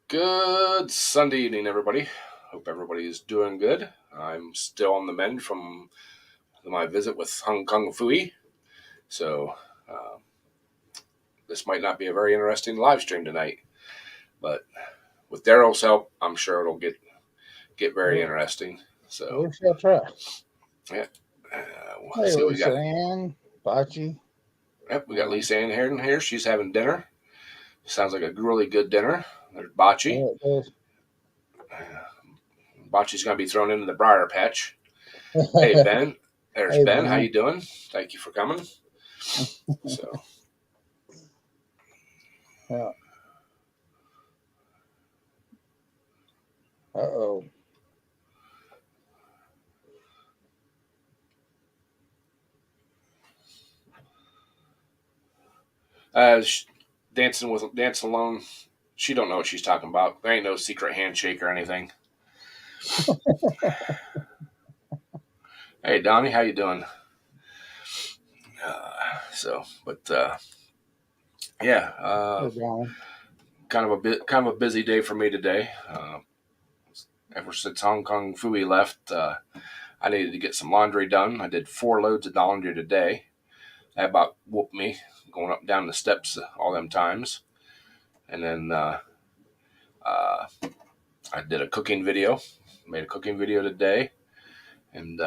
Good Sunday evening, everybody. Hope everybody is doing good. I'm still on the mend from my visit with Hong Kong Fui, so uh, this might not be a very interesting live stream tonight. But with Daryl's help, I'm sure it'll get very We, interesting. So we shall try. yeah, Hey, see what we Lisa got. Ann, Bocce. Yep, we got Um, Lisa Ann here in here. She's having dinner. Sounds like a really good dinner. There's Bocce. yeah, it Bocce's going to be thrown into the briar patch. does. Hey Ben, there's Hey, Ben. How man. you doing? Thank you for coming. So Yeah. Uh-oh. Uh, dancing alone. She don't know what she's talking about. There ain't no secret handshake or anything. Hey Donnie, how you doing? But yeah, Hey, Donnie. kind of a busy day for me today. Ever since Hong Kong Fui left, I needed to get some laundry done. I did 4 loads of laundry today. That about whooped me going up and down the steps all them times. And then uh, I did a cooking video. Made a cooking video today, and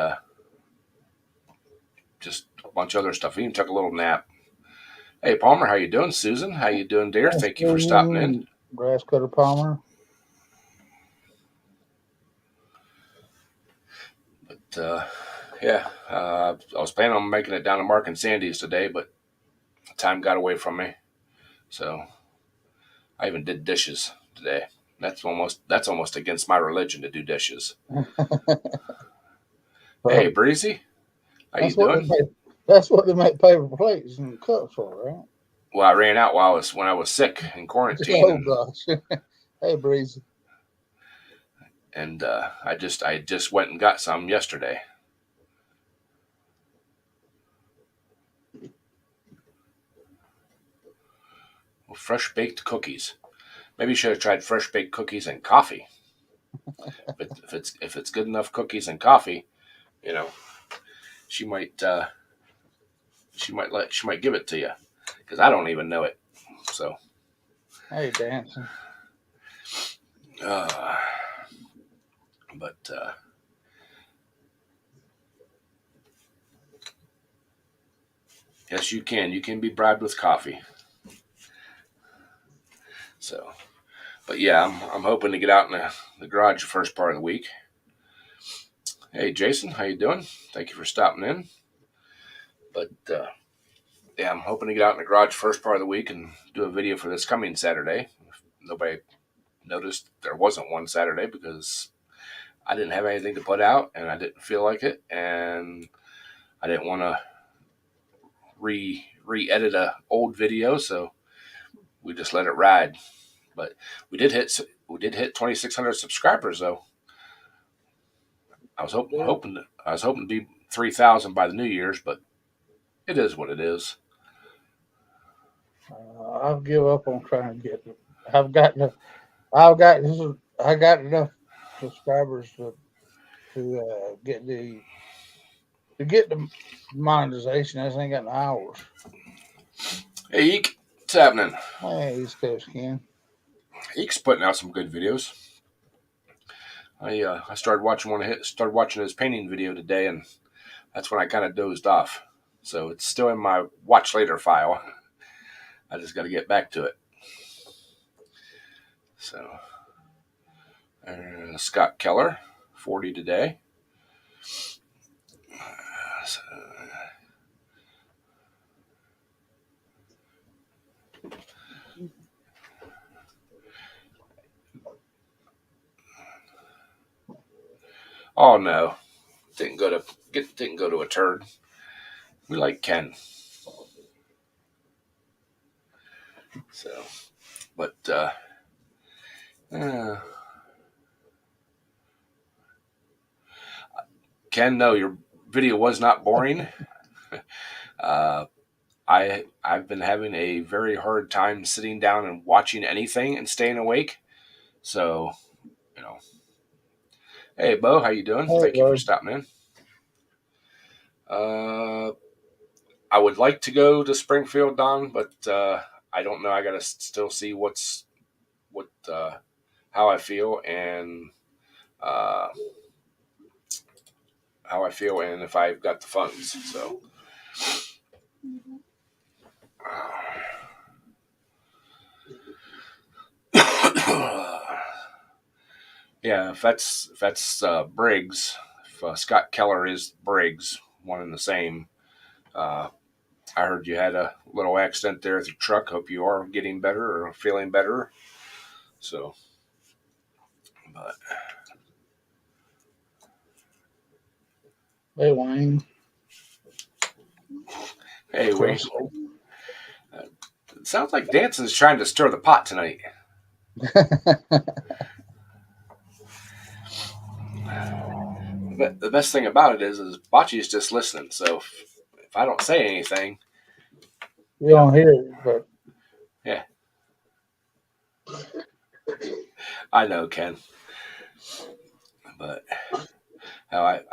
just a bunch of other stuff. I even took a little nap. Hey Palmer, how you doing? Susan, how you doing, dear? Yes, Thank you for stopping in. Susan, Grass Cutter Palmer. But yeah, I was planning on making it down to Mark and Sandy's today, but time got away from me. So I even did dishes today. That's almost against my religion to do dishes. Hey Well, Breezy, how you that's what they doing? make. That's what they make paper plates and cups for, right? Well, I ran out when I was sick in quarantine, Oh and gosh. Hey, Breezy. I just went and got some yesterday. Well, fresh baked cookies. Maybe you should have tried fresh baked cookies and coffee. If it's good enough cookies and coffee, you know, she might she might give it to you because I don't even know it. So, Hey, dancing. uh, but yes, you can. You can be bribed with coffee. So, but yeah, I'm hoping to get out in the garage the first part of the week. Hey, Jason, how you doing? Thank you for stopping in. But yeah, I'm hoping to get out in the garage first part of the week and do a video for this coming Saturday. If nobody noticed, there wasn't one Saturday because I didn't have anything to put out and I didn't feel like it, and I didn't want to re-edit a old video, so we just let it ride. But we did hit 2,600 subscribers though. I was You hoping did. hoping I was hoping to be 3,000 by the New Year's, but it is what it is. I've give up on trying to get. I've got to. I've got. I got enough subscribers to get the monetization. I just ain't got no hours. Hey Eek, what's happening? Hey, East Coast Ken. Eek's putting out some good videos. I started watching his painting video today, and that's when I kind of dozed off. So it's still in my watch later file. I just got to get back to it. So Scott Keller, 40 today. So, oh no, didn't go to a turd. We like Ken. So, but uh, Ken, no, your video was not boring. Uh, I've been having a very hard time sitting down and watching anything and staying awake. So, you know, hey, Bo, how you doing? Hey, Thank you for bud. stopping in. Uh, I would like to go to Springfield, Don, but I don't know. I gotta still see what how I feel and uh, if I've got the funds. So, yeah, if that's Briggs, if Scott Keller is Briggs, one and the same. Uh, I heard you had a little accident there with your truck. Hope you are getting better or feeling better. So, but Hey, Wayne. hey, Wayne, Crystal. it sounds like Danson's trying to stir the pot tonight. But the best thing about it is Bocce's just listening. So if I don't say anything, You don't hear it, but yeah, I know, Ken. But like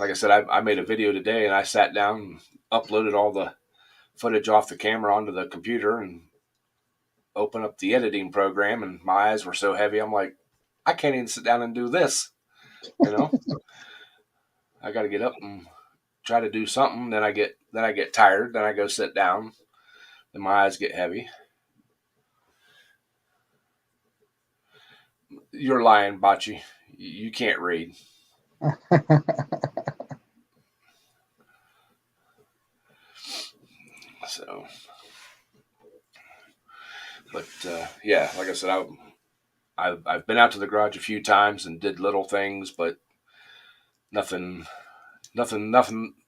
I said, I made a video today and I sat down and uploaded all the footage off the camera onto the computer and opened up the editing program. And my eyes were so heavy, I'm like, I can't even sit down and do this. You know, I got to get up and try to do something. Then I get tired. Then I go sit down. Then my eyes get heavy. You're lying, Bocce. You can't read. So, but yeah, like I said, I've been out to the garage a few times and did little things, but nothing, nothing,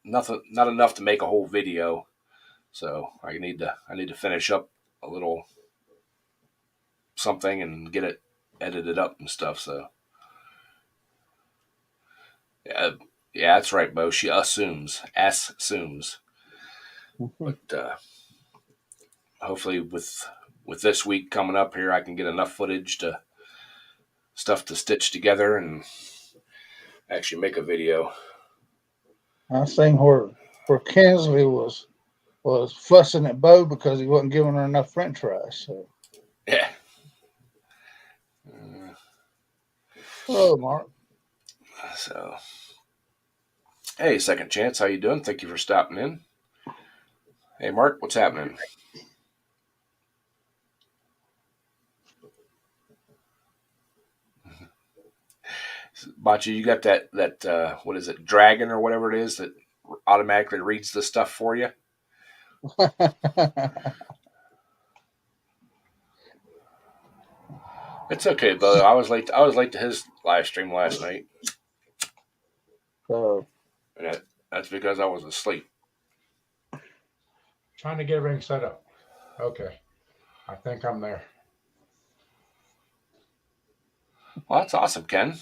not enough to make a whole video. So I need to finish up a little something and get it edited up and stuff. So yeah, yeah, that's right, Bo. She assumes, but hopefully with this week coming up here, I can get enough footage to stuff to stitch together and actually make a video. I seen where Kinsley was fussing at Bo because he wasn't giving her enough French fries. So, Yeah. Uh, hello, Mark. so, hey, Second Chance, how you doing? Thank you for stopping in. Hey, Mark, what's happening? Bachi, you got that what is it, Dragon or whatever it is that automatically reads the stuff for you? It's okay, but I was late to his live stream last night, So, and that's because I was asleep. Trying to get everything set up. Okay. I think I'm there. Well, that's awesome, Ken.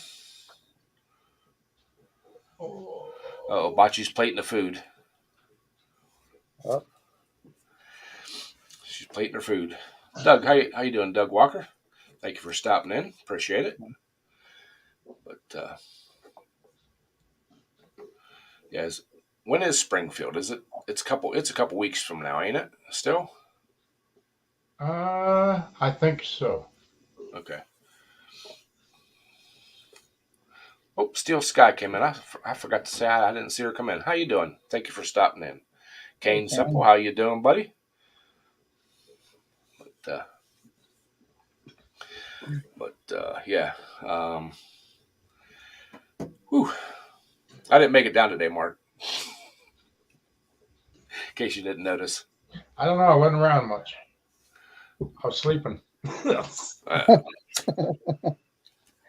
Oh, Bachi's plating the food. uh, She's plating her food. Doug, how you doing, Doug Walker? Thank you for stopping in. Appreciate it. But yeah, when is Springfield? Is it? It's a couple weeks from now, ain't it? Still? I think so. Okay. Oh, Steel Sky came in. I forgot to say I didn't see her come in. How you doing? Thank you for stopping in. Kane Simple, okay. how you doing, buddy? But yeah. Whew. I didn't make it down today, Mark. In case you didn't notice. I don't know. I wasn't around much. I was sleeping. Uh,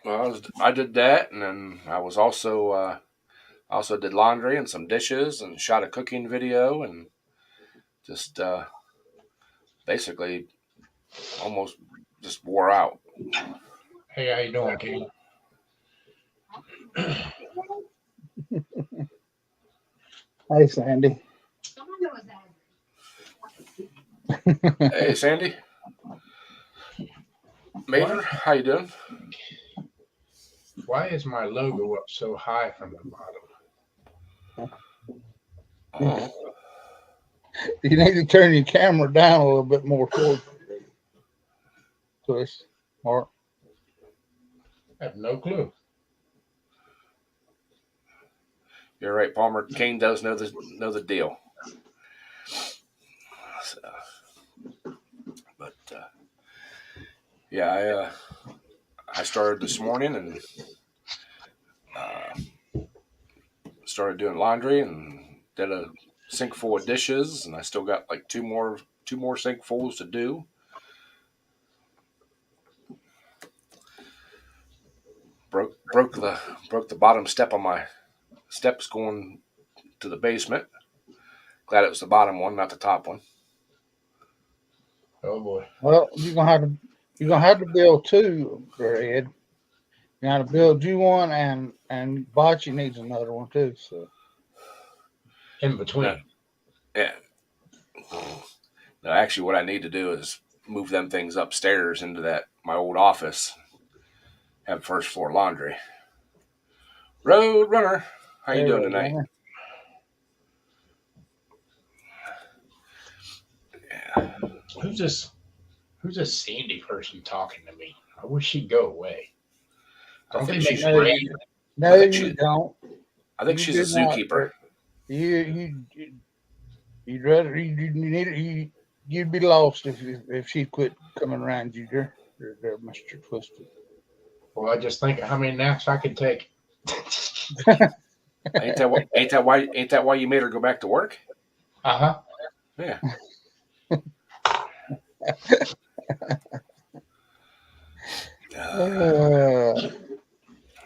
well, I did that, and then I was also did laundry and some dishes and shot a cooking video and just basically almost just wore out. Hey, how you doing, King? Hey, Sandy. Hey, Sandy. Major, how you doing? Why is my logo up so high from the bottom? Oh, You need to turn your camera down a little bit more towards us, Mark. I have no clue. you're right, Palmer. Kane does know the deal. So, but yeah, I started this morning and started doing laundry and did a sink full of dishes, and I still got like two more sinkfuls to do. Broke the bottom step on my steps going to the basement. Glad it was the bottom one, not the top one. Oh boy. Well, you're gonna have to build two, Ed. You got to build you one, and Bocce needs another one too. So In between. Yeah. No, actually, what I need to do is move them things upstairs into my old office. Have first floor laundry. Road runner, how you doing tonight? Yeah. Who's this Sandy person talking to me? I wish she'd go away. Don't they make spray? No, I think you don't. I think You she's a do not, zookeeper. You'd rather you'd be lost if she quit coming around you, there, Mr. Twisted. Well, I just think of how many naps I could take. Ain't that why you made her go back to work? Uh-huh. Yeah.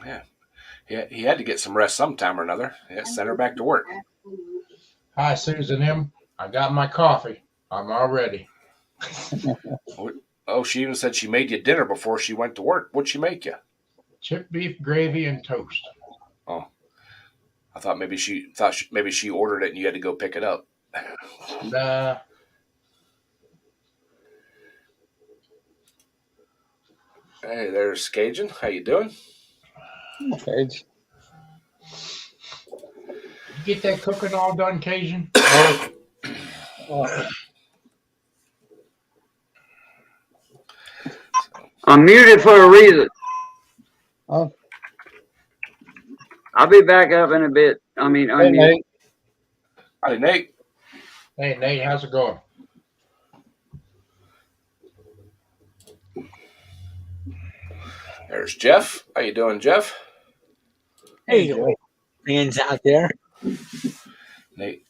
Yeah. He had to get some rest sometime or another. Yeah, send her back to work. Hi, Susan M. I got my coffee. I'm all ready. Oh, she even said she made you dinner before she went to work. What'd she make you? Chipped beef gravy and toast. Oh, I thought maybe she ordered it and you had to go pick it up. Nah. Hey, there's Cajun. How you doing? Okay. You get that cooking all done, Cajun? I'm muted for a reason. Oh. I'll be back up in a bit. I mean, Hey, unmute. Nate. Hi, Nate. Hey, Nate, how's it going? There's Jeff. How you doing, Jeff? Hey, fans out there. Nate.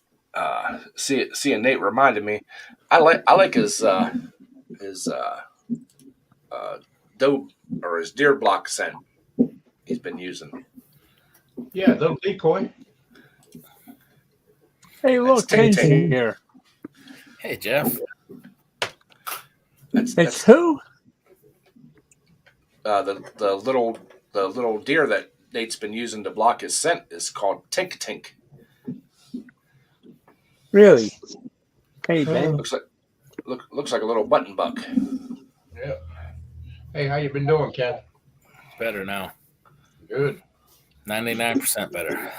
Seeing Nate reminded me. I like his doe or his deer block scent he's been using. Yeah, little decoy. Hey, look, Tay-Tay. Ken's here. Hey, Jeff. It's who? The little deer that Nate's been using to block his scent is called Tink Tink. Really? Hey, Ben. Looks like a little button buck. Yeah. Hey, how you been doing, Ken? It's better now. Good. 99% better.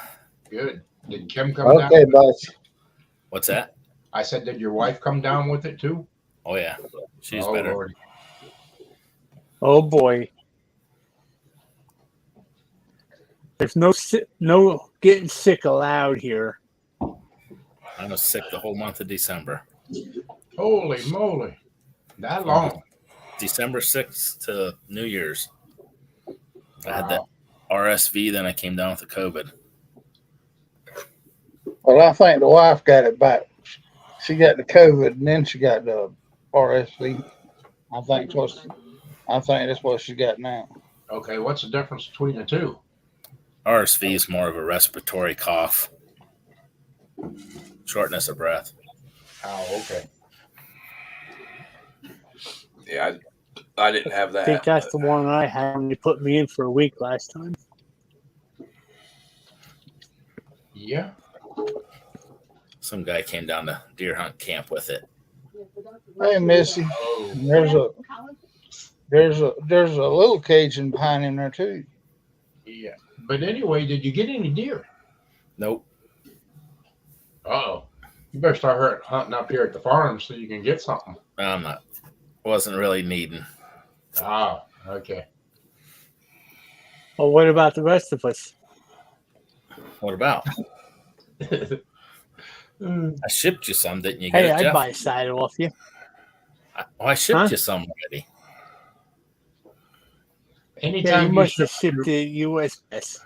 Good. Did Kim come down? Okay, boss. What's that? I said, did your wife come down with it too? Oh, yeah. She's Oh, better. Lord. Oh, boy. There's no getting sick allowed here. I was sick the whole month of December. Holy moly. That long? December 6th to New Year's. I had that RSV, then I came down with the COVID. Well, I think the wife got it back. She got the COVID, and then she got the RSV. I think that's what she got now. Okay, what's the difference between the two? RSV is more of a respiratory cough, shortness of breath. Oh, okay. Yeah, I didn't have I that. think that's the one I had when you put me in for a week last time. Yeah. Some guy came down to deer hunt camp with it. Hey, Missy, Oh, there's a little Cajun behind in there too. Yeah. But anyway, did you get any deer? Nope. Uh-oh. You better start hunting up here at the farm so you can get something. I'm not. Wasn't really needing. Ah, okay. Well, what about the rest of us? What about? Mm. I shipped you some, didn't you? Get Hey, it, I'd Jeff? buy a side off you. I shipped Huh? you some already. Yeah, Anytime you you must have ship shipped the USS.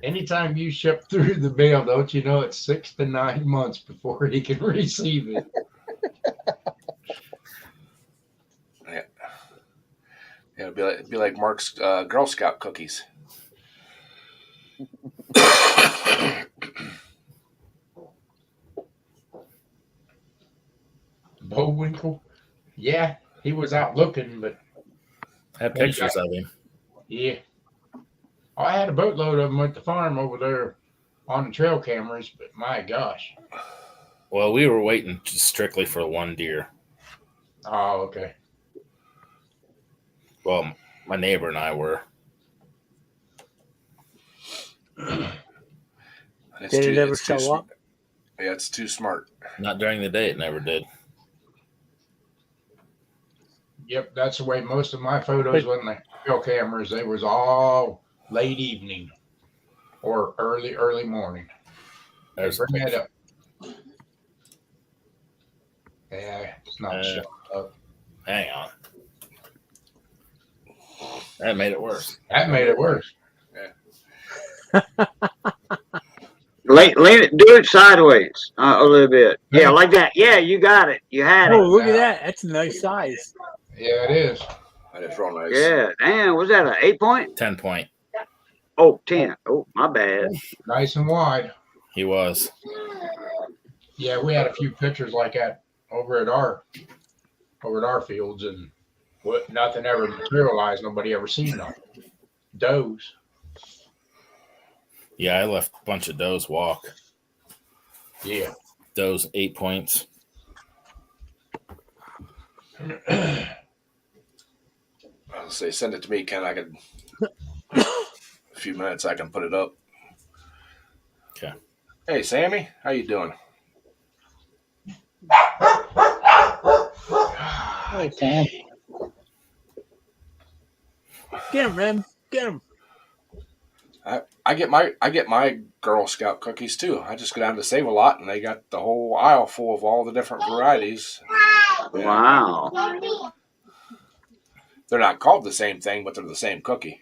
anytime you ship through the mail, don't you know it's 6 to 9 months before he can receive it? Yeah, it'd be like Mark's Girl Scout cookies. Bullwinkle? Yeah, he was out looking, but I have pictures of him. yeah. I had a boatload of them at the farm over there on the trail cameras, but my gosh. Well, we were waiting just strictly for one deer. Oh, okay. Well, my neighbor and I were. It's Did it ever it's too show up? Yeah, it's too smart. Not during the day. It never did. Yep, that's the way most of my photos on the trail cameras, they was all late evening or early morning. There's Bring that up. Yeah, it's not showing up. Hang on. That made it worse. That made it worse. Lean it, do it sideways a little bit. Yeah, like that. Yeah, you got it. You had Oh, it. look at that. That's a nice size. Yeah, it is. That is real nice. Yeah, damn. Was that an 8 point? 10 point. Oh, 10. Oh, my bad. Nice and wide. He was. Yeah, we had a few pictures like that over at our fields, and nothing ever materialized. Nobody ever seen them. Does. Yeah, I left a bunch of does walk. Yeah. Does 8 points. I'll say send it to me, Ken. I could a few minutes I can put it up. Okay. Hey Sammy, how you doing? Hey, Sam. Get him, Rem. Get him. I get my Girl Scout cookies too. I just go down to Save-A-Lot and they got the whole aisle full of all the different varieties. Wow. They're not called the same thing, but they're the same cookie.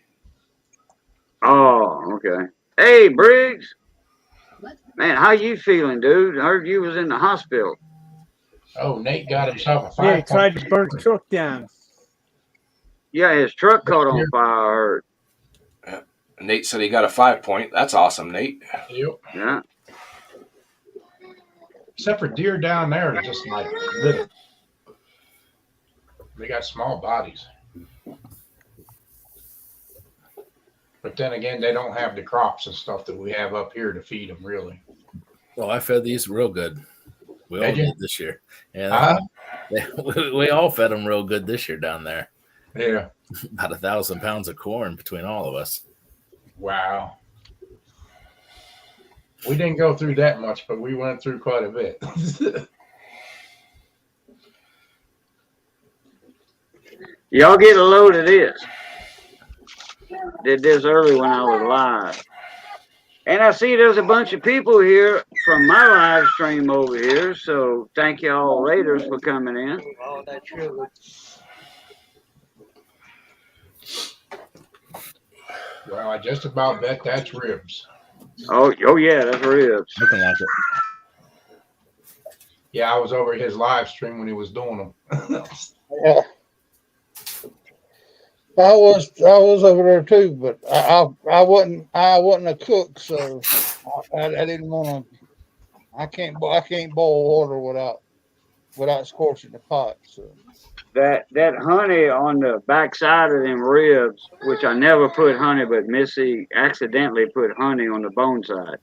Oh, okay. Hey, Briggs. Man, how you feeling, dude? I heard you was in the hospital. Oh, Nate got himself a Yeah, he 5 tried to burn the truck down. Yeah, his truck caught on fire, I heard. Nate said he got a 5 point. That's awesome, Nate. Yep. Yeah. Except for deer down there, it's just like little. They got small bodies. But then again, they don't have the crops and stuff that we have up here to feed them, really. Well, I fed these real good. We all Did you? did this year. Yeah, we all fed them real good this year down there. Yeah. About 1,000 pounds of corn between all of us. Wow. We didn't go through that much, but we went through quite a bit. Y'all get a load of this. Did this early when I was live. And I see there's a bunch of people here from my live stream over here. So thank you all Raiders for coming in. Oh, that's true. Well, I just about bet that's ribs. Oh yeah, that's ribs. Looking like it. Yeah, I was over his live stream when he was doing them. Yeah. I was over there too, but I wasn't a cook, so I didn't want to. I can't boil water without scorching the pot. So That honey on the backside of them ribs, which I never put honey, but Missy accidentally put honey on the bone side.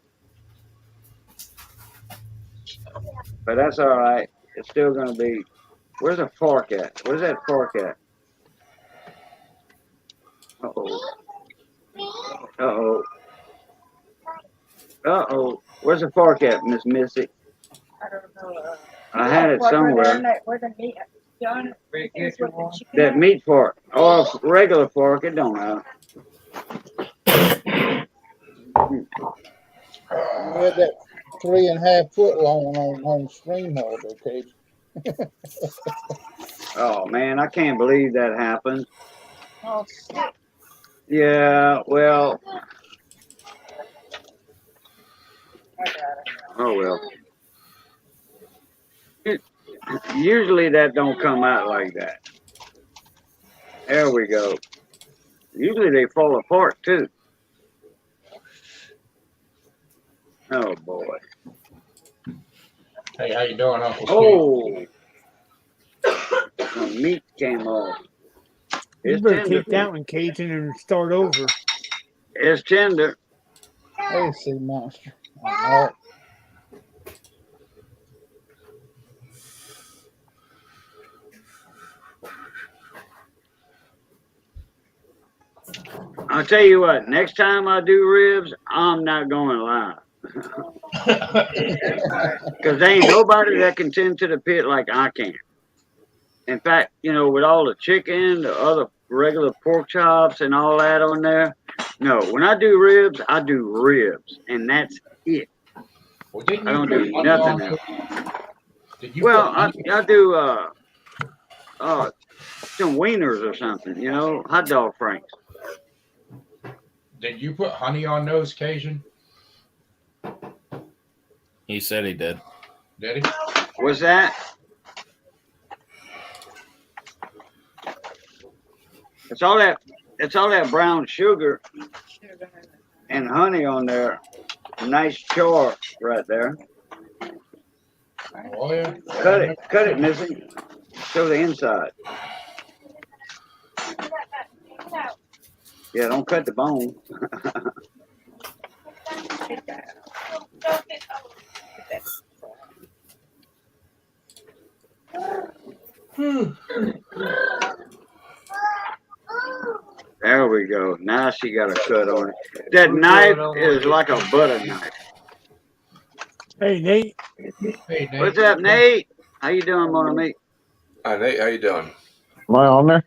But that's all right. It's still gonna be. Where's the fork at? Where's that fork at? Uh-oh. Uh-oh. Uh-oh. Where's the fork at, Miss Missy? I don't know. I had it somewhere. Where the meat, John? Is what the chicken That is? meat fork. Or a regular fork, it don't matter. We had that 3.5 foot long on stream holder, Cage. Oh, man, I can't believe that happened. Oh, shit. Yeah, well, I got it. oh well. Usually that don't come out like that. There we go. Usually they fall apart too. Oh boy. Hey, how you doing, Uncle Steve? Oh, the meat came off. You It's better tender. take that one, Cajun, and start over. It's tender. Hey, sea monster. All right. I'll tell you what, next time I do ribs, I'm not going live. Because there ain't nobody that can tend to the pit like I can. In fact, you know, with all the chicken, the other regular pork chops and all that on there, no, when I do ribs, I do ribs. And that's it. Well, didn't I you don't put do honey nothing on else. Did you Well, put I do some wieners or something, you know, hot dog franks. Did you put honey on those, Cajun? He said he did. Did he? What's that? It's all that brown sugar and honey on there. Nice char right there. Oh yeah. Cut it, Missy. Show the inside. Yeah, don't cut the bone. There we go. Now she got a cut on it. That knife is like a butter knife. Hey, Nate. Hey, Nate. What's up, Nate? How you doing, Mona Meat? Hi, Nate. How you doing? Am I on there?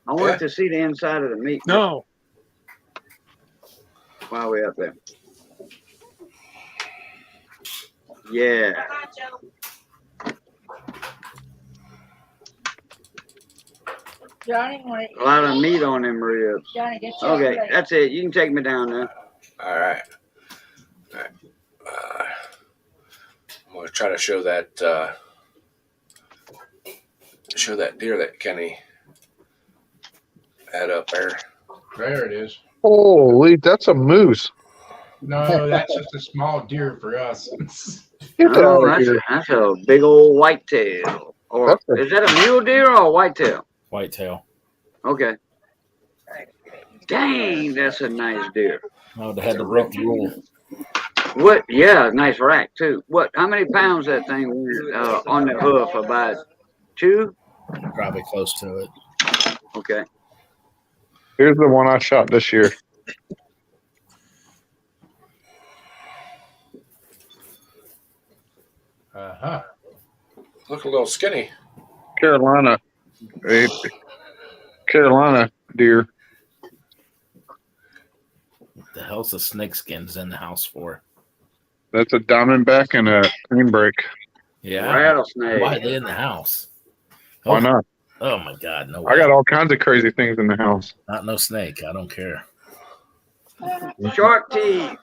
I wanted to see the inside of the meat No. while we're up there. Yeah. Johnny, want A lot of meat on them ribs. Johnny, get your Okay, plate. that's it. You can take me down now. All right. I'm gonna try to show that deer that Kenny had up there. There it is. Holy, that's a moose. No, that's just a small deer for us. Get that Oh, out of here. that's a big old whitetail. Or That's a- is that a mule deer or a whitetail? Whitetail. Okay. Dang, that's a nice deer. I would have had to break the rule. What? Yeah, nice rack too. What? How many pounds that thing on the hoof? About 2? Probably close to it. Okay. Here's the one I shot this year. Uh-huh. Look a little skinny. Carolina. A Carolina deer. What the hell's the snake skins in the house for? That's a diamondback and a canebrake. Yeah. Rattlesnake. Why are they in the house? Why not? Oh my God, no way. I got all kinds of crazy things in the house. Not no snake. I don't care. Shark teeth.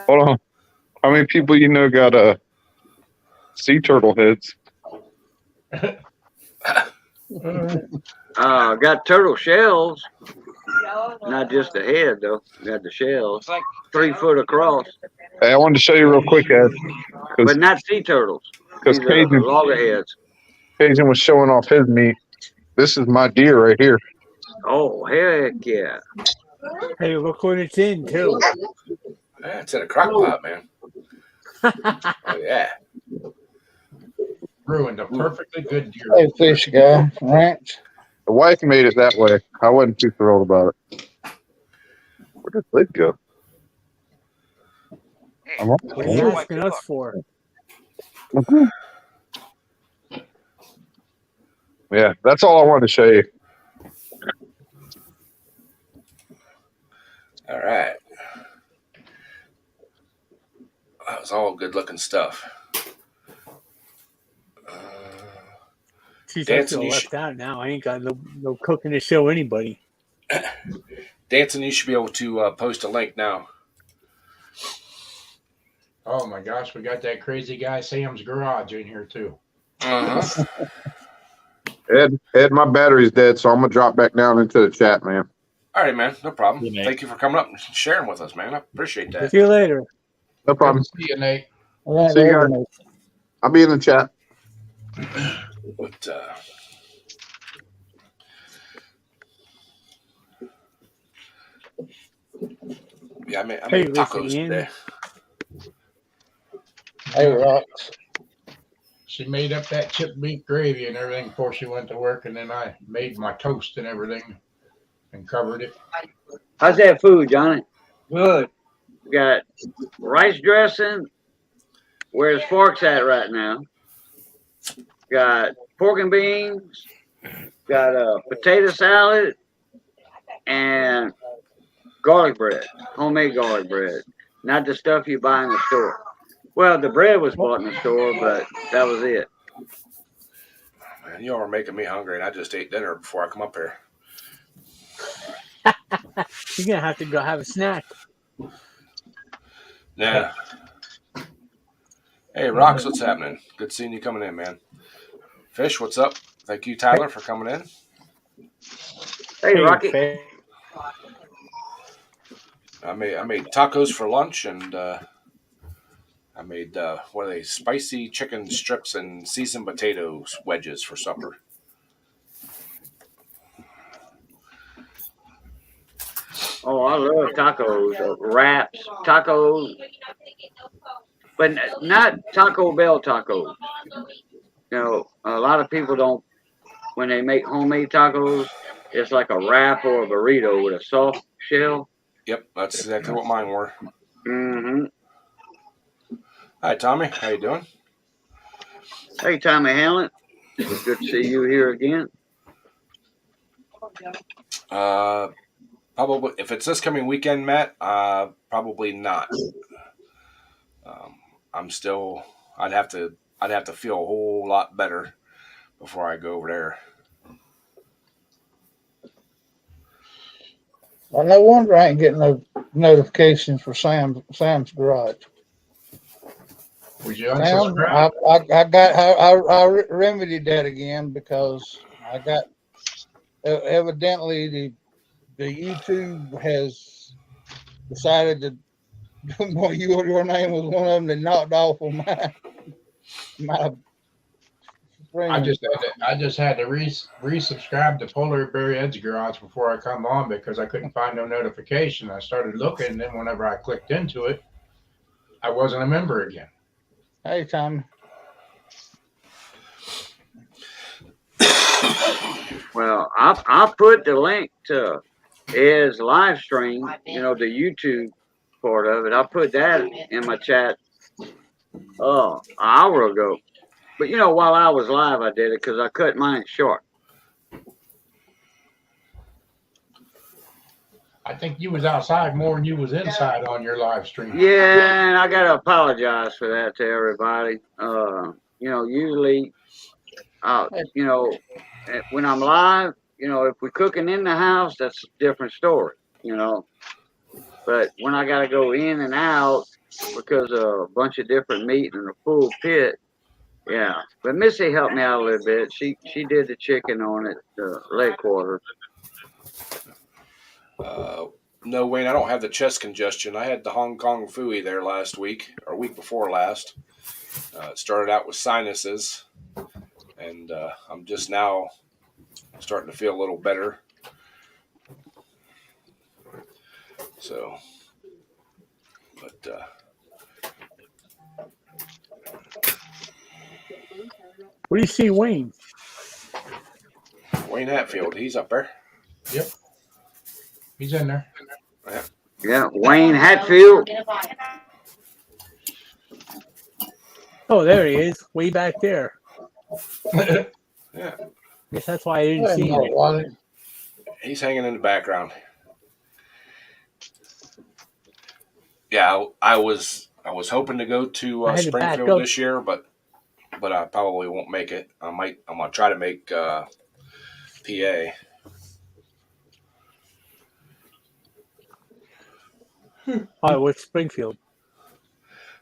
Hold on. How many people you know got sea turtle heads? Got turtle shells. Not just the head though. Got the shells. 3 foot across. Hey, I wanted to show you real quick, Ed, But not sea turtles. because These are loggerheads. Cajun was showing off his meat. This is my deer right here. Oh, heck yeah. Hey, look what it's in, too. Yeah, it's in a crock pot, man. Oh yeah. Ruined a perfectly good deer. Hey, fish guy, ranch. The wife made it that way. I wasn't too thrilled about it. Where did Lid go? I'm What are you on. asking us for? Yeah, that's all I wanted to show you. All right. That was all good looking stuff. Jeez, I Dancing, feel you left out now. I ain't got no cooking to show anybody. Dancing, you should be able to post a link now. Oh my gosh, we got that crazy guy Sam's Garage in here too. Uh-huh. Ed, my battery's dead, so I'm gonna drop back down into the chat, man. All right, man. No problem. Yeah, mate. Thank you for coming up and sharing with us, man. I appreciate that. See you later. No problem. See you, Nate. All right, See you later, guys. mate. I'll be in the chat. But yeah, I made Hey, tacos listen, Ian. today. Hey, Rocks. She made up that chip beef gravy and everything before she went to work, and then I made my toast and everything and covered it. How's that food, Johnny? Good. Got rice dressing. Where's Forks at right now? Got pork and beans. Got a potato salad and garlic bread, homemade garlic bread, not the stuff you buy in the store. Well, the bread was bought in the store, but that was it. Man, you all are making me hungry, and I just ate dinner before I come up here. You're gonna have to go have a snack. Nah. Hey, Rocks, what's happening? Good seeing you coming in, man. Fish, what's up? Thank you, Tyler, for coming in. Hey, Rocky. Faye. I made tacos for lunch, and I made what are they? Spicy chicken strips and seasoned potatoes wedges for supper. Oh, I love tacos, wraps, tacos, but not Taco Bell tacos. You know, a lot of people don't, when they make homemade tacos, it's like a wrap or a burrito with a soft shell. Yep, that's exactly what mine were. Mm-hmm. Hi, Tommy. How you doing? Hey, Tommy Hamlin. It's good to see you here again. Probably if it's this coming weekend, Matt. Probably not. I'm still. I'd have to feel a whole lot better before I go over there. Well, no wonder I ain't getting no notifications for Sam's Garage. Would you Sam, unsubscribe? I remedied that again because I got evidently the YouTube has decided to. Well, your name was one of them that knocked off on my friend. I just had to resubscribe to Polar Bear Ed's Garage before I come on because I couldn't find no notification. I started looking, and then whenever I clicked into it, I wasn't a member again. Hey, Tommy. Well, I put the link to Ed's live stream, you know, the YouTube part of it. I put that in my chat an hour ago. But, you know, while I was live, I did it because I cut mine short. I think you was outside more than you was inside on your live stream. Yeah, and I got to apologize for that to everybody. You know, usually, you know, when I'm live, you know, if we're cooking in the house, that's a different story, you know. But when I got to go in and out because of a bunch of different meat and a full pit, yeah. But Missy helped me out a little bit. She did the chicken on it, the leg quarter. No, Wayne, I don't have the chest congestion. I had the Hong Kong Fooey there last week, or week before last. It started out with sinuses, and I'm just now starting to feel a little better. So, but Where do you see Wayne? Wayne Hatfield, he's up there. Yep. He's in there. Yeah. Yeah, Wayne Hatfield. Oh, there he is, way back there. Yeah, Guess that's why I didn't Hey, see no, him. Wally. he's hanging in the background. Yeah, I was hoping to go to I had to back Springfield up. this year, but I probably won't make it. I'm gonna try to make PA. Oh, what's Springfield?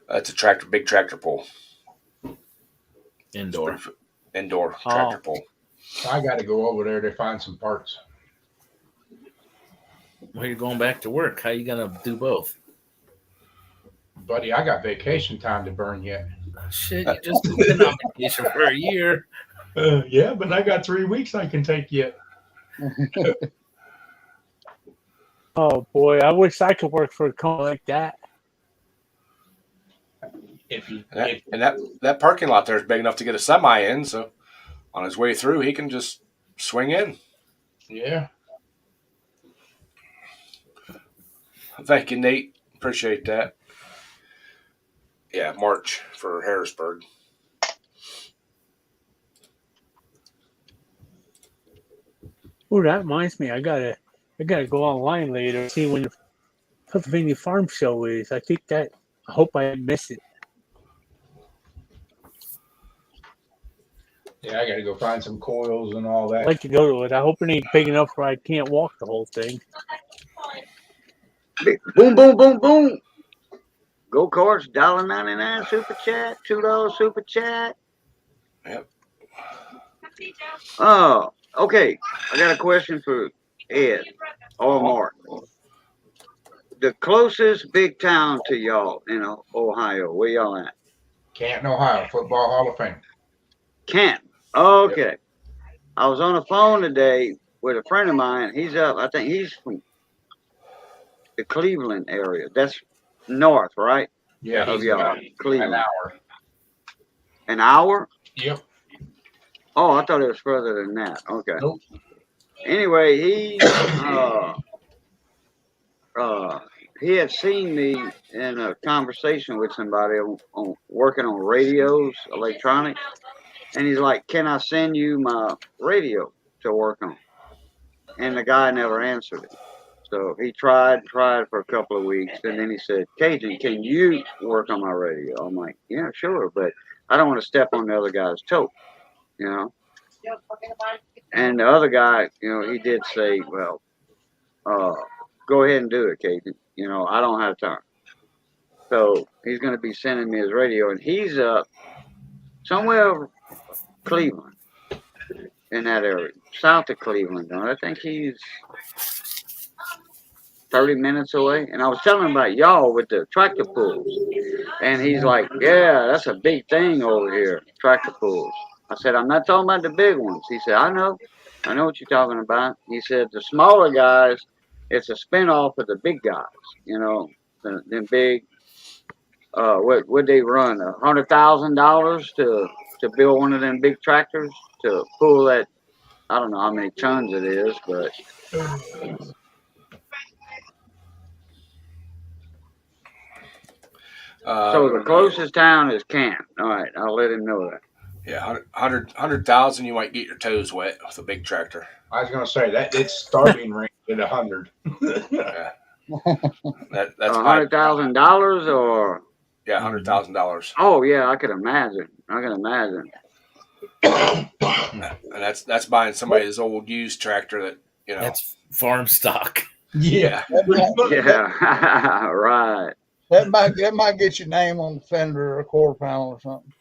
That's a big tractor pull, Indoor. indoor Oh. tractor pull. I got to go over there to find some parts. Well, you're going back to work. How you gonna do both? Buddy, I got vacation time to burn yet. Shit, you just been on vacation for a year. Yeah, but I got 3 weeks I can take yet. Oh boy, I wish I could work for a company like that. And that parking lot there is big enough to get a semi in. So on his way through, he can just swing in. Yeah. Thank you, Nate. Appreciate that. Yeah, March for Harrisburg. Oh, that reminds me, I gotta go online later and see when the Pennsylvania Farm Show is. I hope I didn't miss it. Yeah, I got to go find some coils and all that. I'd like to go to it. I hope it ain't big enough where I can't walk the whole thing. Boom, boom, boom, boom. Go Carts, $1.99 super chat, $2 super chat. Yep. Oh, okay. I got a question for Ed or Mark. The closest big town to y'all in Ohio, where y'all at? Canton, Ohio, Football Hall of Fame. Canton. Okay. I was on the phone today with a friend of mine. He's up. I think he's from the Cleveland area. That's north, right? Yeah, Of he's y'all, about Cleveland. an hour. An hour? Yep. Oh, I thought it was further than that. Okay. Nope. Anyway, he had seen me in a conversation with somebody on working on radios, electronics, and he's like, "Can I send you my radio to work on?" And the guy never answered it. So he tried for a couple of weeks, and then he said, "Cajun, can you work on my radio?" I'm like, "Yeah, sure, but I don't want to step on the other guy's toe, you know." And the other guy, he did say, "Well, go ahead and do it, Cajun. I don't have time." So he's going to be sending me his radio, and he's somewhere over Cleveland, in that area, south of Cleveland. I think he's 30 minutes away. And I was telling him about y'all with the tractor pulls, and he's like, "Yeah, that's a big thing over here, tractor pulls." I said, "I'm not talking about the big ones." He said, I know what you're talking about." He said, "The smaller guys, it's a spinoff of the big guys, the big, what would they run, $100,000 to build one of them big tractors to pull that. I don't know how many tons it is, but so the closest town is Canton. All right, I'll let him know that. Yeah, 100,000, you might get your toes wet with a big tractor. I was going to say that it's starting range at 100. Yeah. That's $100,000 or yeah, $100,000. Oh yeah, I can imagine. And that's buying somebody's old used tractor that That's farm stock. Yeah. Yeah, right. That might get your name on the fender or a quarter panel or something.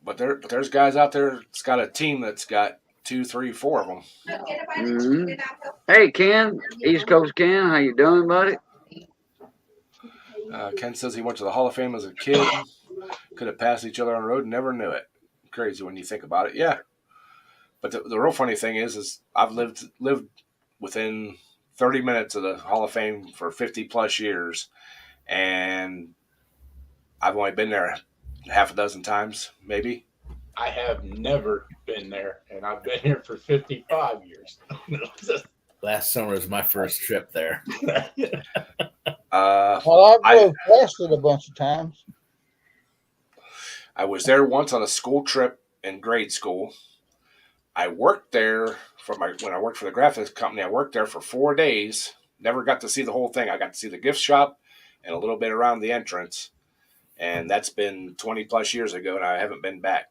But there's guys out there that's got a team that's got 2, 3, 4 of them. Mm-hmm. Hey Ken, East Coast Ken, how you doing, buddy? Ken says he went to the Hall of Fame as a kid. Could have passed each other on the road and never knew it. Crazy when you think about it. Yeah. But the real funny thing is I've lived within 30 minutes of the Hall of Fame for 50 plus years, and I've only been there half a dozen times, maybe. I have never been there, and I've been here for 55 years. Last summer was my first trip there. Well, I drove past it a bunch of times. I was there once on a school trip in grade school. I worked there when I worked for the graphics company. I worked there for 4 days. Never got to see the whole thing. I got to see the gift shop and a little bit around the entrance. And that's been 20 plus years ago, and I haven't been back.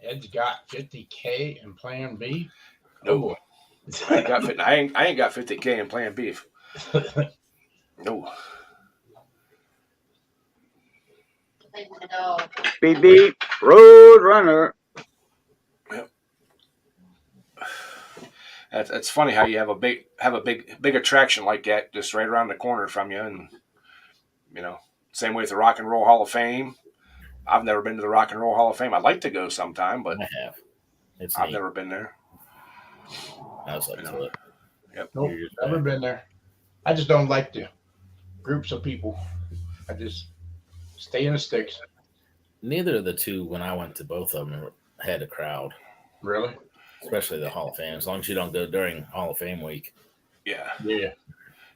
Ed's got 50K in Plan B. No, I ain't got 50K in Plan B. No. Beep beep. Road runner. It's funny how you have a big attraction like that just right around the corner from you, and same way with the Rock and Roll Hall of Fame. I've never been to the Rock and Roll Hall of Fame. I'd like to go sometime, but I have. I've neat. never been there. I was up to it. Yep. Nope, never been there. I just don't like the groups of people. I just stay in the sticks. Neither of the two, when I went to both of them, had a crowd. Really? Especially the Hall of Fame, as long as you don't go during Hall of Fame week. Yeah. Yeah.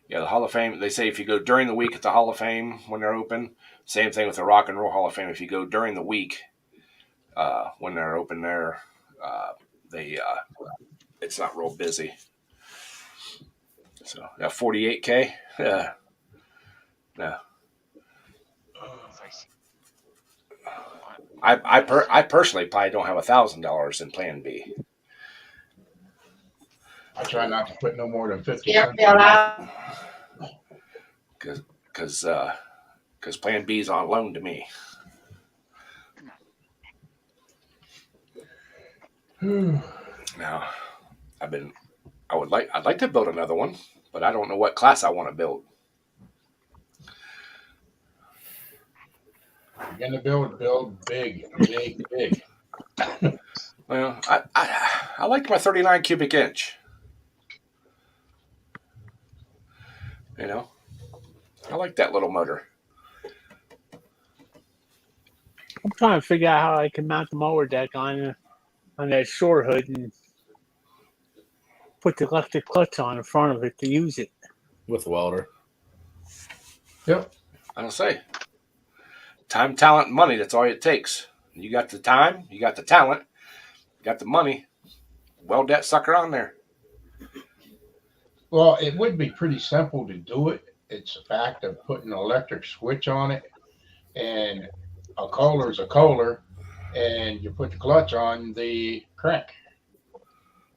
Yeah, the Hall of Fame, they say if you go during the week at the Hall of Fame when they're open, same thing with the Rock and Roll Hall of Fame. If you go during the week when they're open there, it's not real busy. So, 48K? Yeah. No. I personally probably don't have $1,000 in Plan B. I try not to put no more than 50 Yep, cents. yeah. Because Plan B is on loan to me. Now, I'd like to build another one, but I don't know what class I want to build. You're gonna build big. Well, I like my 39 cubic inch. I like that little motor. I'm trying to figure out how I can mount the mower deck on that shore hood and put the electric clutch on in front of it to use it. With welder. Yep. I don't say. Time, talent, and money, that's all it takes. You got the time, you got the talent, you got the money. Weld that sucker on there. Well, it would be pretty simple to do it. It's a fact of putting an electric switch on it, and a Kohler is a Kohler, and you put the clutch on the crank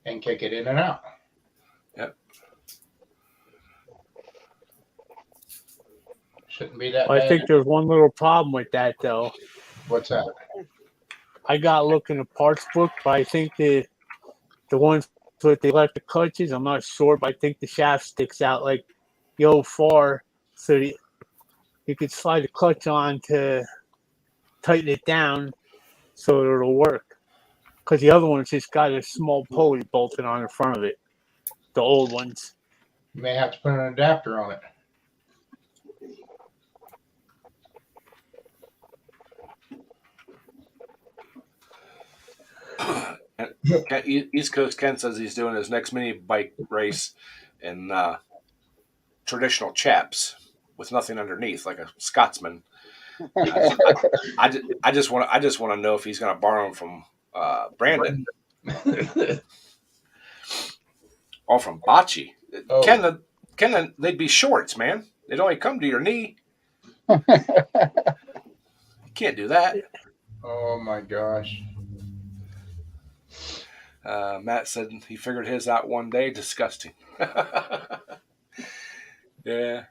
and kick it in and out. Yep. Shouldn't be that Well, bad. I think there's one little problem with that, though. What's that? I got to look in the parts book, but I think the ones with the electric clutches, I'm not sure, but I think the shaft sticks out like the old far, so you could slide the clutch on to tighten it down so it'll work. Because the other one's just got a small pulley bolted on the front of it. The old ones. You may have to put an adapter on it. East Coast Ken says he's doing his next mini bike race in traditional chaps with nothing underneath, like a Scotsman. I just want to know if he's going to borrow them from Brandon or from Bocce. Oh. Ken, they'd be shorts, man. They'd only come to your knee. You can't do that. Oh my gosh. Matt said he figured his out one day. Disgusting. Yeah,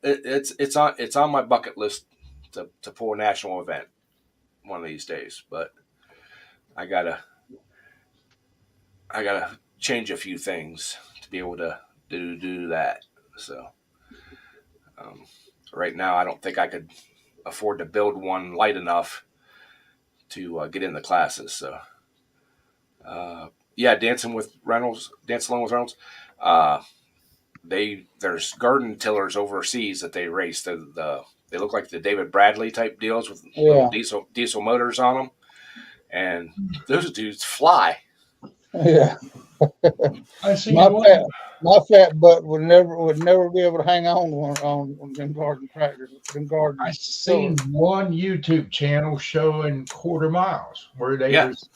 it's on my bucket list to pull a national event one of these days, but I gotta change a few things to be able to do that. So right now, I don't think I could afford to build one light enough to get in the classes. So Dance Along with Reynolds. There's garden tillers overseas that they race. They look like the David Bradley type deals with little diesel motors on them, and those dudes fly. Yeah. I seen My one. fat butt would never be able to hang on them garden tractors, them garden. I seen one YouTube channel showing quarter miles where they Yeah. was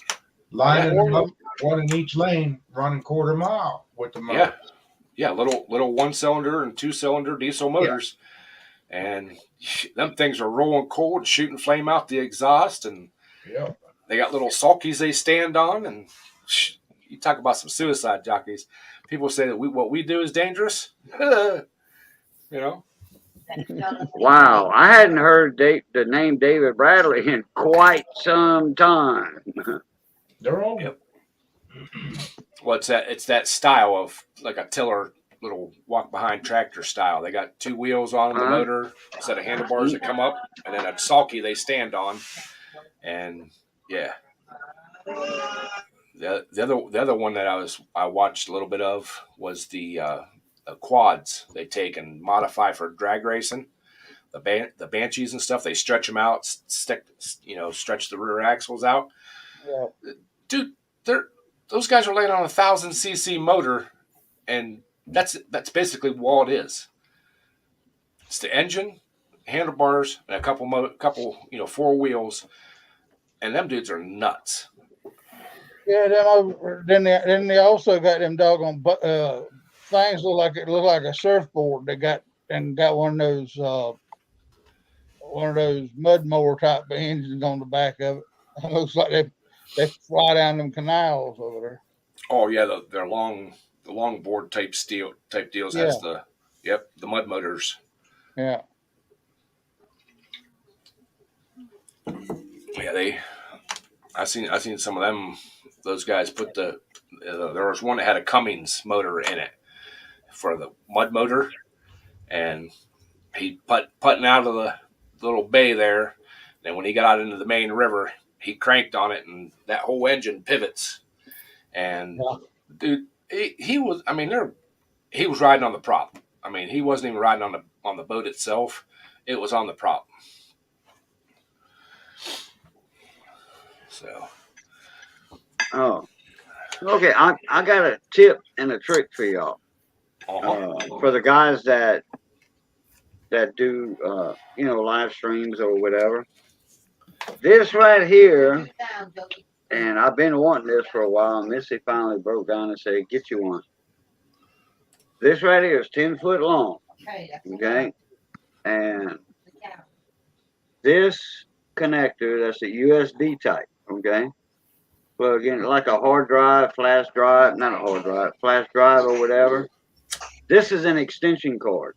lining them up, Yeah. one in each lane, running quarter mile with the motor. Yeah, little 1-cylinder and 2-cylinder diesel motors, and them things are rolling cold, shooting flame out the exhaust, and Yep. they got little sulkies they stand on, and you talk about some suicide jockeys. People say that what we do is dangerous. You know. Wow, I hadn't heard the name David Bradley in quite some time. They're all Yep. Well, it's that style of like a tiller, little walk behind tractor style. They got 2 wheels on the motor, a set of handlebars that come up, and then a sulky they stand on. And yeah, the other one that I watched a little bit of was the quads they take and modify for drag racing. The Banshees and stuff, they stretch them out, stretch the rear axles out. Yeah. Dude, those guys are laying on a 1,000cc motor, and that's basically all it is. It's the engine, handlebars, and a couple 4 wheels, and them dudes are nuts. Yeah, then they also got them doggone things look like a surfboard. They got one of those mud mower type engines on the back of it. It looks like they fly down them canals over there. Oh yeah, the long board type deals has the mud motors. Yeah. Yeah, I seen some of them. Those guys put there was one that had a Cummins motor in it for the mud motor, and he putting out of the little bay there. And when he got out into the main river, he cranked on it, and that whole engine pivots. And dude, he was riding on the prop. I mean, he wasn't even riding on the boat itself. It was on the prop. So. Oh, okay. I got a tip and a trick for y'all. For the guys that do live streams or whatever. This right here, and I've been wanting this for a while. Missy finally broke down and said, "Get you one." This right here is 10 foot long. Okay, and this connector, that's a USB type. Okay. Plug in like a hard drive, flash drive, not a hard drive, flash drive or whatever. This is an extension cord,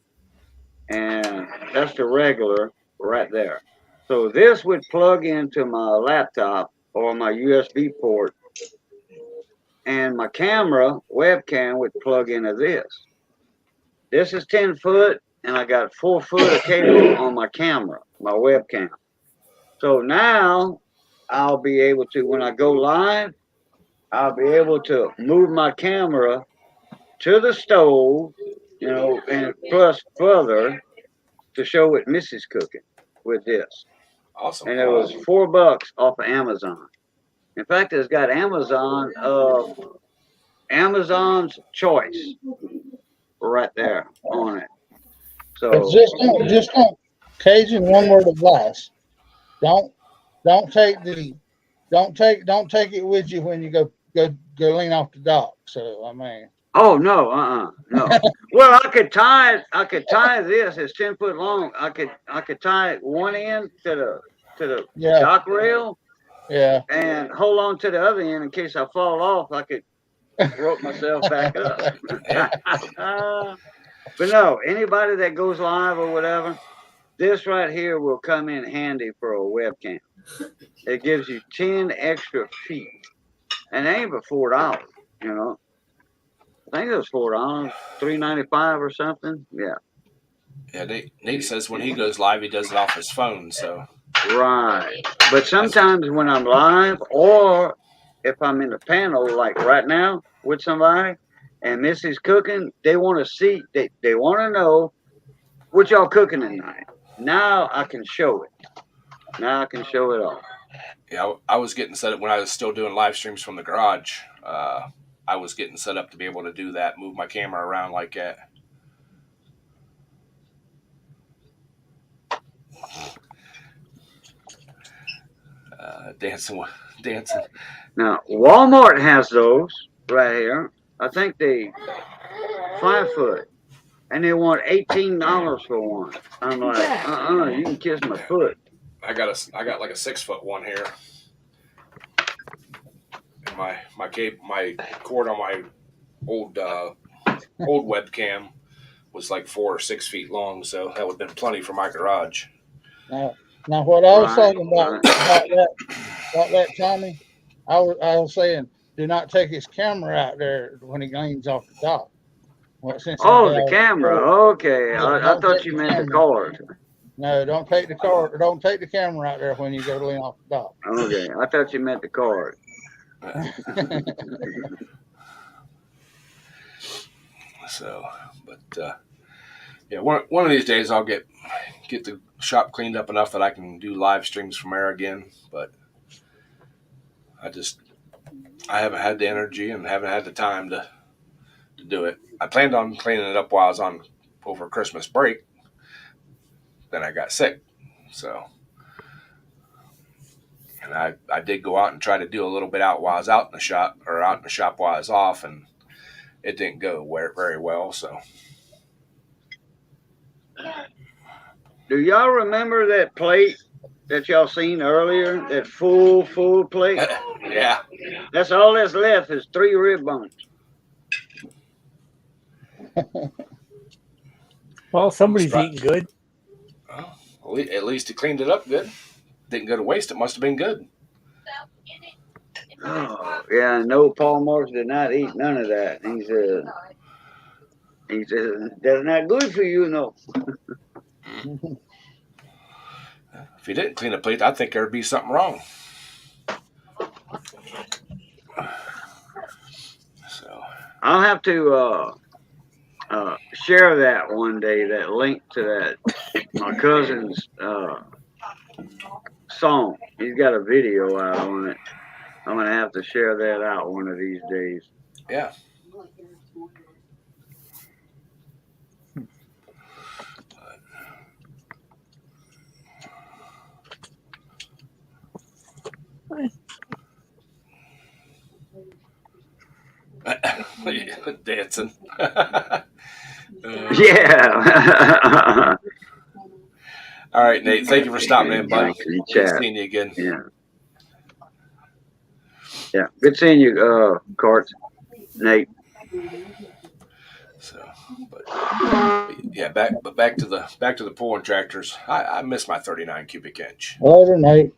and that's the regular right there. So this would plug into my laptop or my USB port, and my camera webcam would plug into this. This is 10 foot, and I got 4 foot of cable on my camera, my webcam. So now I'll be able to, when I go live, I'll be able to move my camera to the stove, and plus further to show what Missy's cooking with this. Awesome. And it was $4 off of Amazon. In fact, it's got Amazon's choice right there on it. So just don't Cajun, one word of advice. Don't take it with you when you go lean off the dock. So I mean. Oh no, no. Well, I could tie this. It's 10 foot long. I could tie one end to the dock rail. Yeah. And hold on to the other end in case I fall off. I could rope myself back up. But no, anybody that goes live or whatever, this right here will come in handy for a webcam. It gives you 10 extra feet, and it ain't but $4. I think it was $4, $3.95 or something. Yeah. Yeah, Nate says when he goes live, he does it off his phone. So. Right. But sometimes when I'm live, or if I'm in the panel, like right now with somebody, and Missy's cooking, they want to see, they want to know what y'all cooking tonight. Now I can show it. Now I can show it all. Yeah, I was getting set up when I was still doing live streams from the garage. I was getting set up to be able to do that, move my camera around like that. Dancing. Now, Walmart has those right here. I think they 5-foot, and they want $18 for one. I'm like, you can kiss my foot. I got like a 6-foot one here. And my cord on my old webcam was like 4 or 6 feet long, so that would have been plenty for my garage. Now what I was Right, talking about that, Tommy, I was saying, do not take his camera out there when he leans off the dock. Well, since Oh, he's the got- camera. Okay, I Don't thought take you the meant the camera. cord. No, don't take the car. Don't take the camera out there when you go to lean off the dock. Okay, I thought you meant the cord. So, but yeah, one of these days I'll get the shop cleaned up enough that I can do live streams from there again. But I haven't had the energy and haven't had the time to do it. I planned on cleaning it up while I was on over Christmas break. Then I got sick, so. And I did go out and try to do a little bit out while I was out in the shop while I was off, and it didn't go very well. So, Do y'all remember that plate that y'all seen earlier? That full plate? yeah, That's all that's left is 3 rib bones. Well, somebody's Right. eating good. well, at least he cleaned it up good. Didn't go to waste. It must have been good. Oh, yeah, no, Paul Morris did not eat none of that. He said, that's not good for you, no. If he didn't clean a plate, I think there'd be something wrong. So I'll have to share that one day, that link to that, my cousin's song. He's got a video out on it. I'm going to have to share that out one of these days. yeah. Dancing. Yeah. All right, Nate. Thank you for stopping in, buddy. Good Good chat. seeing you again. Yeah. Yeah. Good seeing you, Cart, Nate. So, but yeah, back to the pulling tractors. I miss my 39 cubic inch. Later, Nate.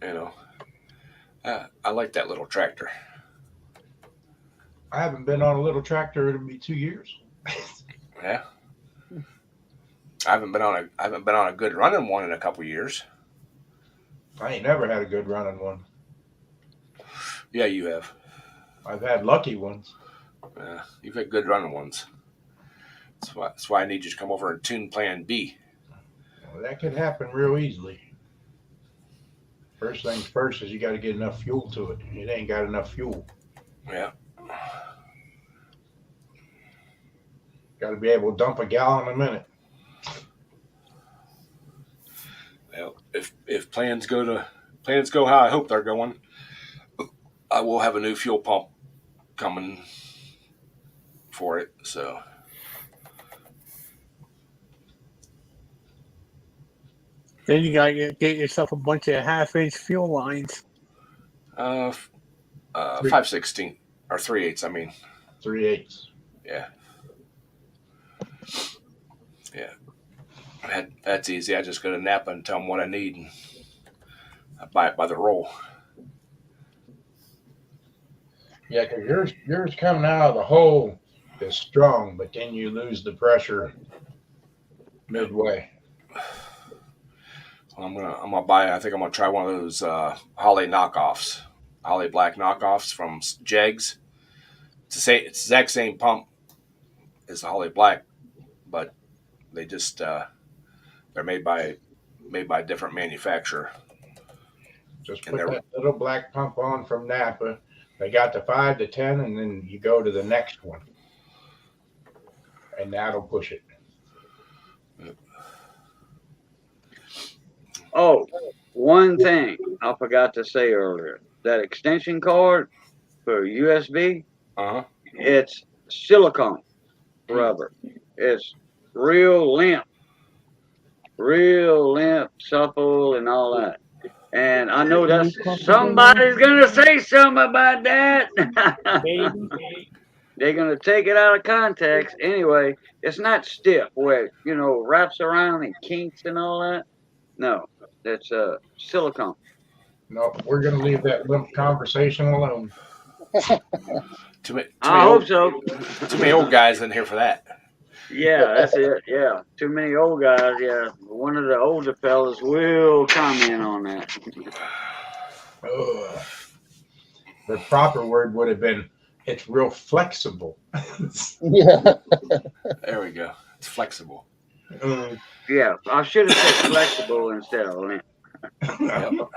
You know, I like that little tractor. I haven't been on a little tractor. It'll be 2 years. Yeah, I haven't been on a good running one in a couple years. I ain't never had a good running one. Yeah, you have. I've had lucky ones. You've had good running ones. That's why I need you to come over and tune Plan B. Well, that could happen real easily. First things first is you got to get enough fuel to it. It ain't got enough fuel. Yeah. Got to be able to dump a gallon a minute. Well, if plans go how I hope they're going, I will have a new fuel pump coming for it. So Then you gotta get yourself a bunch of 1/2-inch fuel lines. 5/16 or 3/8. I mean, 3/8. yeah. That's easy. I just go to Napa and tell them what I need, and I buy it by the roll. Yeah, because yours coming out of the hole is strong, but then you lose the pressure midway. Well, I'm gonna buy. I think I'm gonna try one of those Holley knockoffs, Holley Black knockoffs from Jegs. It's the exact same pump as the Holley Black, but they just they're made by a different manufacturer. Just And put they're- that little black pump on from Napa. They got the 5 to 10, and then you go to the next one, and that'll push it. Oh, one thing I forgot to say earlier. That extension cord for USB, Uh-huh. it's silicone rubber. It's real limp, supple, and all that. And I know that's somebody's gonna say something about that. They're gonna take it out of context. Anyway, it's not stiff where it, wraps around and kinks and all that. No, it's silicone. No, we're going to leave that limp conversation alone. Too many I hope so. Too many old guys in here for that. Yeah, that's it. Yeah, too many old guys. Yeah, one of the older fellas will comment on that. Ugh. The proper word would have been, it's real flexible. Yeah. There we go. It's flexible. Yeah, I should have said flexible instead of limp. Yep.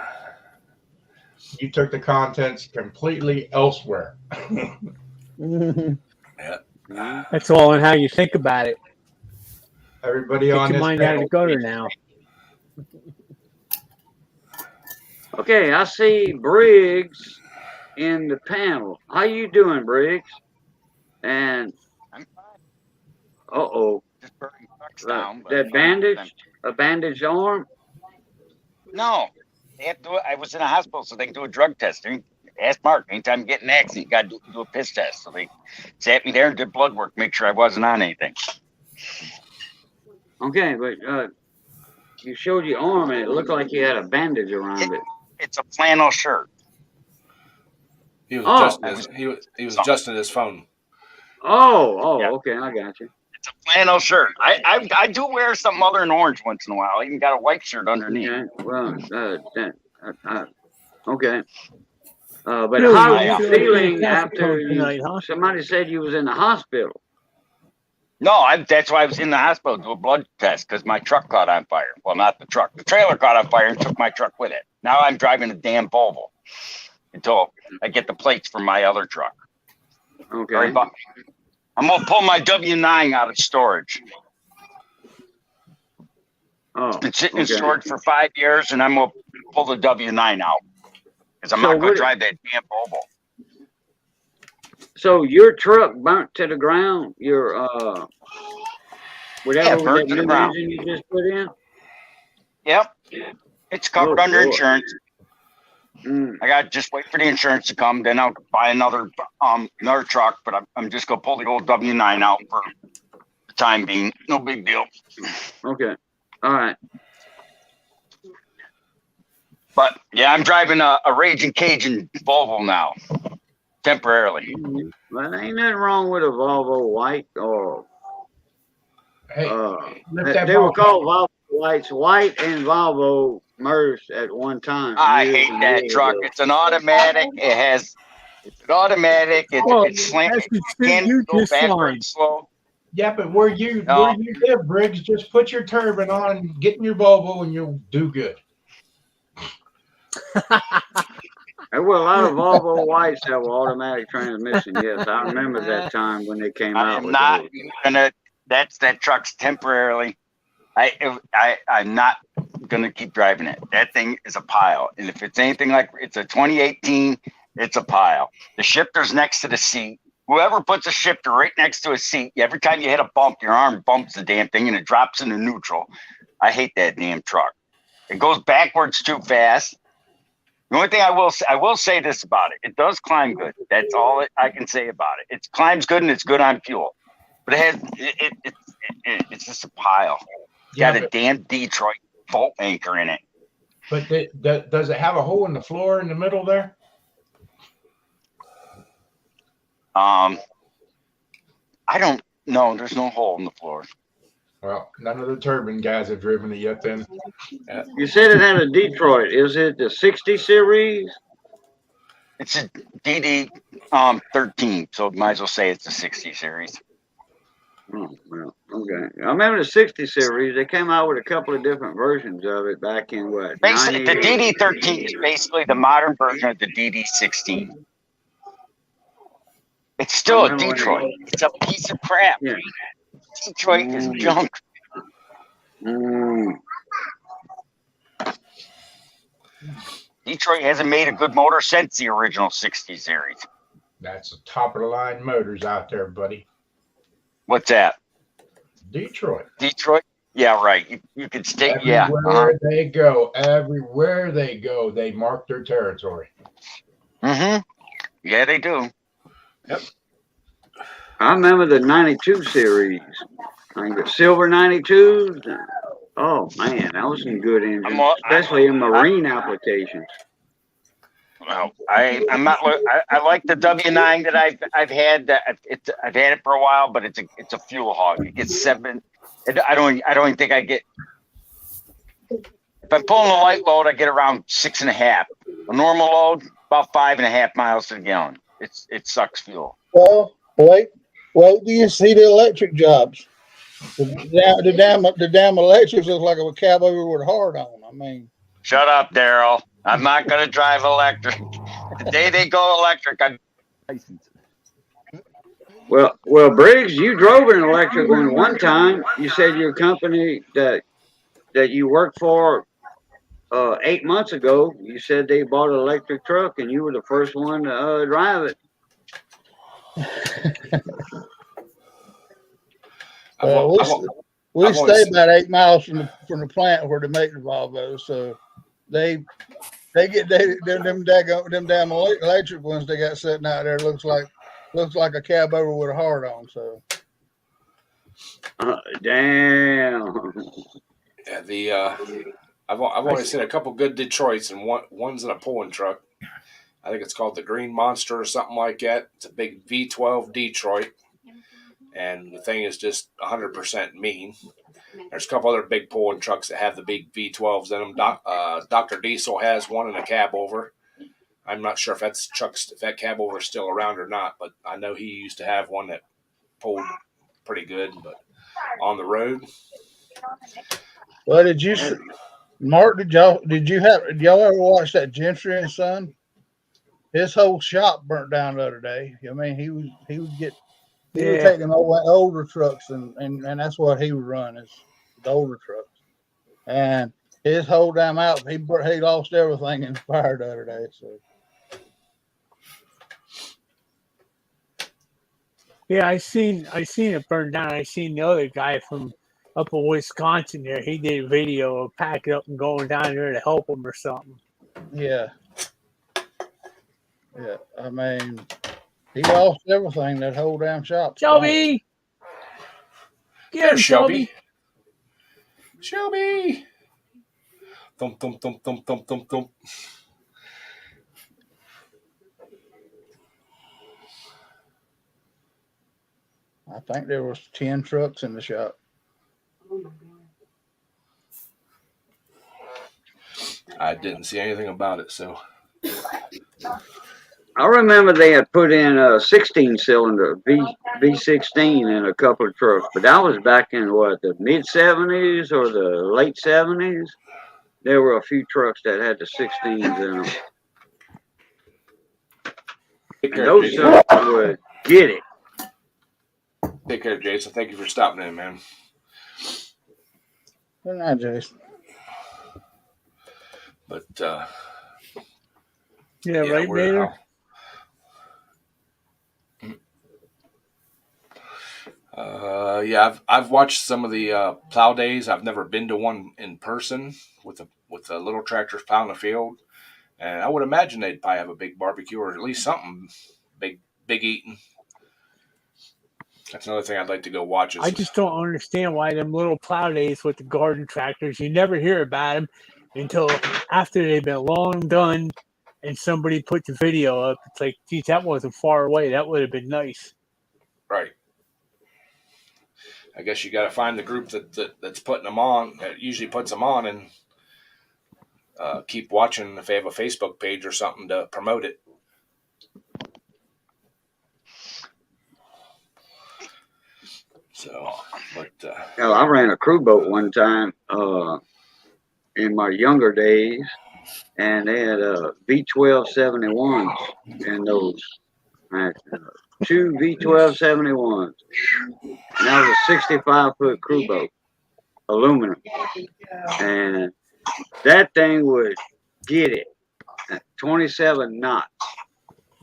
You took the contents completely elsewhere. Mhm. That's all in how you think about it. Everybody Get on your this mind out of panel, the gutter now. Okay, I see Briggs in the panel. How you doing, Briggs? And I'm fine. uh-oh, Just burning trucks down. but that fine. bandage, a bandaged arm? No, they have to. I was in a hospital, so they can do a drug test. Ask Mark. Anytime you get in an accident, you got to do a piss test. So they sat me there and did blood work, make sure I wasn't on anything. Okay, but you showed your arm and it looked like you had a bandage around it. It's a flannel shirt. He was Oh. he was adjusting his phone. Oh, Yeah. okay, I got you. It's a flannel shirt. I do wear something other than orange once in a while. I even got a white shirt underneath. Okay, well, okay. But Really, how you are you feel feeling fantastic after tonight, huh? somebody said you was in the hospital? No, that's why I was in the hospital to do a blood test because my truck caught on fire. Well, not the truck. The trailer caught on fire and took my truck with it. Now I'm driving a damn Volvo until I get the plates from my other truck. Okay. I'm going to pull my W9 out of storage. Oh, It's been sitting in okay. storage for 5 years, and I'm going to pull the W9 out because I'm So not going what- to drive that damn Volvo. So your truck burnt to the ground? Your whatever burnt that to the new ground. engine you just put in? Yep. It's covered Oh, under boy. insurance. Mm. I got to just wait for the insurance to come. Then I'll buy another truck, but I'm just going to pull the old W9 out for the time being. No big deal. Okay. All right. But yeah, I'm driving a Raging Cajun Volvo now, temporarily. Well, ain't nothing wrong with a Volvo white or Hey, lift that they were Volvo. called Volvo whites. White and Volvo merged at one time. I years hate and that years truck. ago. It's an automatic. It's an automatic. Well, It's slant. that's the Can't you go just fine. backwards slow. Yeah, but where you live, Briggs, just put your turban on, get in your Volvo, and you'll do good. There were a lot of Volvo whites that were automatic transmission. Yes, I remember that time when they came out I'm with not those. gonna. That truck's temporarily. I'm not gonna keep driving it. That thing is a pile, and if it's anything like it's a 2018, it's a pile. The shifter's next to the seat. Whoever puts a shifter right next to a seat, every time you hit a bump, your arm bumps the damn thing and it drops into neutral. I hate that damn truck. It goes backwards too fast. The only thing I will say this about it: it does climb good. That's all I can say about it. It climbs good and it's good on fuel, but it's just a pile. It's got a damn Detroit bolt anchor in it. But does it have a hole in the floor in the middle there? I don't know. There's no hole in the floor. Well, none of the turbine guys have driven it yet. Then You said it had a Detroit. Is it the 60 series? It's a DD 13, so might as well say it's a 60 series. Oh, well, okay. I remember the 60 series. They came out with a couple of different versions of it back in what? Basically, the 90? DD13 is basically the modern version of the DD16. It's I still a remember when Detroit. It's a piece of crap. yeah. Detroit is junk. Mm. Detroit hasn't made a good motor since the original 60 series. That's the top of the line motors out there, buddy. What's that? Detroit. Detroit? Yeah, right. You could state, yeah. Everywhere they go, they mark their territory. Mm-hmm. Yeah, they do. Yep. I remember the 92 series. Like the Silver 92s. Oh, man, that was some good engines, especially in marine applications. Well, I'm not. I like the W9 that I've had. I've had it for a while, but it's a fuel hog. It gets 7. I don't even think I get. If I'm pulling a light load, I get around 6.5. A normal load, about 5.5 miles to the gallon. It sucks fuel. Well, wait do you see the electric jobs? The damn electrics look like a cab over with hard on. I mean, Shut up, Daryl. I'm not going to drive electric. The day they go electric, I'm licensed. Well, Briggs, you drove an electric one time. You said your company that you worked for 8 months ago, you said they bought an electric truck and you were the first one to drive it. we stay about 8 miles from the plant where they make the Volvo, so they get them damn electric ones they got sitting out there looks like a cab over with a hard on. So damn. Yeah, I've only seen a couple good Detroits, and one's in a pulling truck. I think it's called the Green Monster or something like that. It's a big V12 Detroit, and the thing is just 100% mean. There's a couple other big pulling trucks that have the big V12s in them. Dr. Diesel has one in a cab over. I'm not sure if that cab over is still around or not, but I know he used to have one that pulled pretty good, but on the road. Well, Mark, did y'all ever watch that Gentry and Son? His whole shop burnt down the other day. I mean, he would take them older trucks and that's what he would run is the older trucks. And his whole damn out, he lost everything in the fire the other day. So yeah, I seen it burn down. I seen the other guy from up in Wisconsin there. He did a video of packing up and going down there to help him or something. Yeah. Yeah. I mean, he lost everything, that whole damn shop. Shelby! Get him, Shelby! Shelby! Thump, thump, thump, thump, thump, thump, thump. I think there was 10 trucks in the shop. I didn't see anything about it, so. I remember they had put in a 16-cylinder V16 in a couple of trucks, but that was back in the mid-70s or the late 70s. There were a few trucks that had the 16s in them. And those trucks would get it. Take care, Jason. Thank you for stopping in, man. Good night, Jason. But yeah, right, Mater. I've watched some of the plow days. I've never been to one in person with the little tractors plowing the field, and I would imagine they'd probably have a big barbecue or at least something big eating. That's another thing I'd like to go watch. I just don't understand why them little plow days with the garden tractors, you never hear about them until after they've been long done and somebody put the video up. It's like, geez, that wasn't far away. That would have been nice. Right. I guess you got to find the group that's putting them on, that usually puts them on, and keep watching if they have a Facebook page or something to promote it. So, but Hell, I ran a crew boat one time in my younger days, and they had V1271s in those. Two V1271s. And that was a 65-foot crew boat, aluminum. And that thing would get it at 27 knots.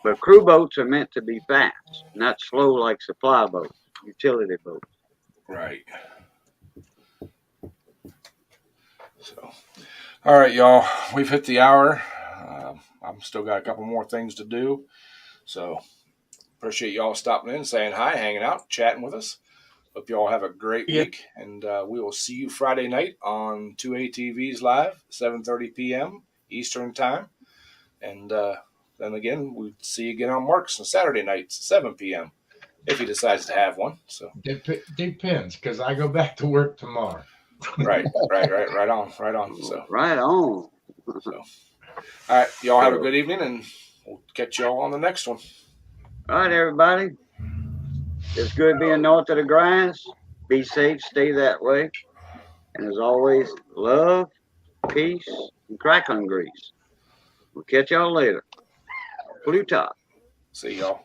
But crew boats are meant to be fast, not slow like supply boats, utility boats. right. So, all right, y'all. We've hit the hour. I'm still got a couple more things to do. So, appreciate y'all stopping in, saying hi, hanging out, chatting with us. Hope y'all have a great week, and we will see you Friday night on 2ATVs Live, 7:30 p.m. Eastern Time. And then again, we'll see you again on Marks on Saturday nights, 7 p.m. if he decides to have one. So Depends, because I go back to work tomorrow. right on. So right on. So, all right, y'all have a good evening, and we'll catch y'all on the next one. All right, everybody. It's good being north of the grass. Be safe, stay that way. And as always, love, peace, and crack on grease. We'll catch y'all later. Blue top. See y'all.